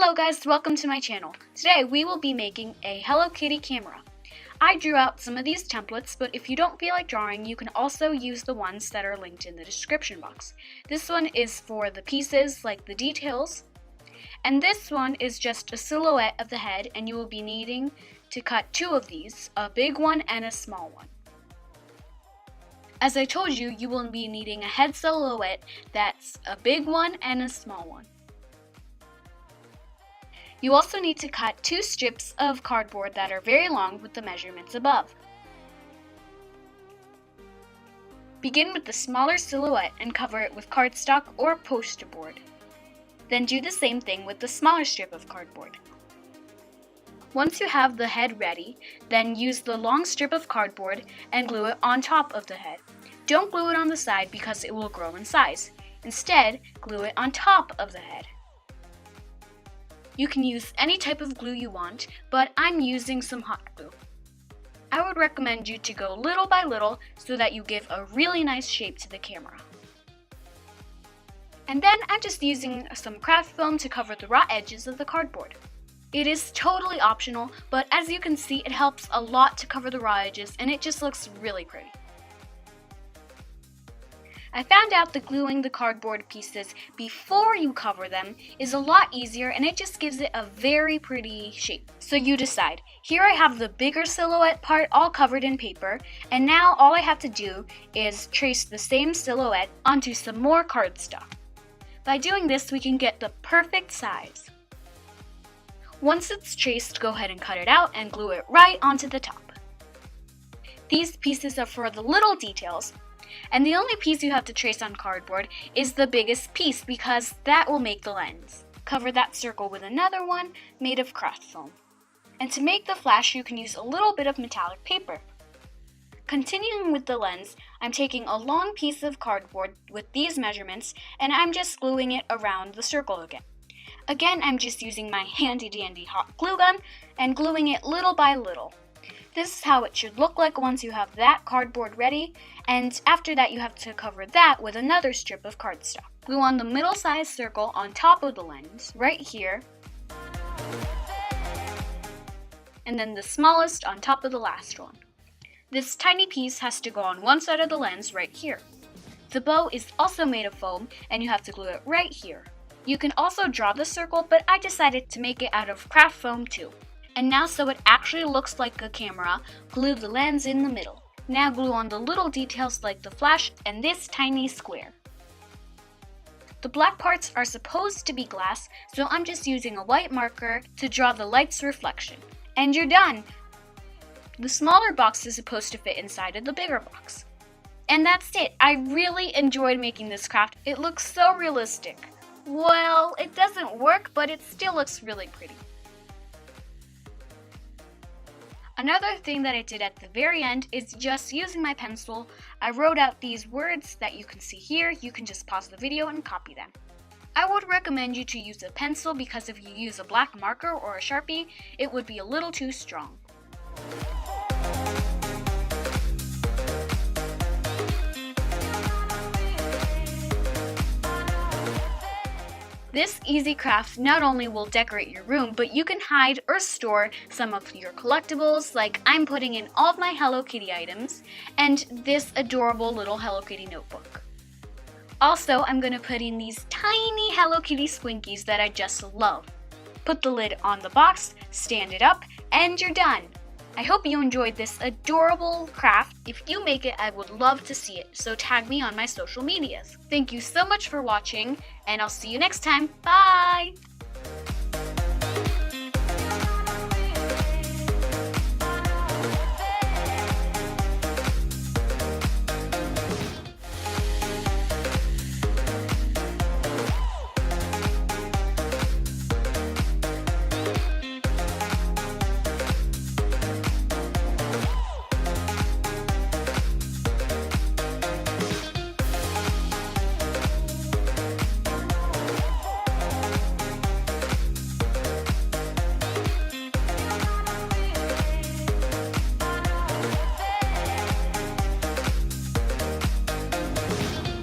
Hello guys, welcome to my channel. Today we will be making a Hello Kitty camera. I drew out some of these templates, but if you don't feel like drawing, you can also use the ones that are linked in the description box. This one is for the pieces, like the details, and this one is just a silhouette of the head, and you will be needing to cut two of these, a big one and a small one. As I told you, you will be needing a head silhouette that's a big one and a small one. You also need to cut two strips of cardboard that are very long with the measurements above. Begin with the smaller silhouette and cover it with cardstock or poster board. Then do the same thing with the smaller strip of cardboard. Once you have the head ready, then use the long strip of cardboard and glue it on top of the head. Don't glue it on the side because it will grow in size. Instead, glue it on top of the head. You can use any type of glue you want, but I'm using some hot glue. I would recommend you to go little by little so that you give a really nice shape to the camera. And then I'm just using some craft foam to cover the raw edges of the cardboard. It is totally optional, but as you can see, it helps a lot to cover the raw edges and it just looks really pretty. I found out that gluing the cardboard pieces before you cover them is a lot easier and it just gives it a very pretty shape. So you decide. Here I have the bigger silhouette part all covered in paper, and now all I have to do is trace the same silhouette onto some more cardstock. By doing this, we can get the perfect size. Once it's traced, go ahead and cut it out and glue it right onto the top. These pieces are for the little details, and the only piece you have to trace on cardboard is the biggest piece because that will make the lens. Cover that circle with another one made of craft foam. And to make the flash, you can use a little bit of metallic paper. Continuing with the lens, I'm taking a long piece of cardboard with these measurements and I'm just gluing it around the circle again. Again, I'm just using my handy dandy hot glue gun and gluing it little by little. This is how it should look like once you have that cardboard ready, and after that you have to cover that with another strip of cardstock. Glue on the middle-sized circle on top of the lens, right here, and then the smallest on top of the last one. This tiny piece has to go on one side of the lens right here. The bow is also made of foam, and you have to glue it right here. You can also draw the circle, but I decided to make it out of craft foam too. And now so it actually looks like a camera, glue the lens in the middle. Now glue on the little details like the flash and this tiny square. The black parts are supposed to be glass, so I'm just using a white marker to draw the light's reflection. And you're done! The smaller box is supposed to fit inside of the bigger box. And that's it! I really enjoyed making this craft. It looks so realistic. Well, it doesn't work, but it still looks really pretty. Another thing that I did at the very end is just using my pencil. I wrote out these words that you can see here. You can just pause the video and copy them. I would recommend you to use a pencil because if you use a black marker or a Sharpie, it would be a little too strong. This easy craft not only will decorate your room, but you can hide or store some of your collectibles, like I'm putting in all of my Hello Kitty items and this adorable little Hello Kitty notebook. Also, I'm going to put in these tiny Hello Kitty Swinkies that I just love. Put the lid on the box, stand it up, and you're done! I hope you enjoyed this adorable craft. If you make it, I would love to see it, so tag me on my social medias. Thank you so much for watching, and I'll see you next time. Bye!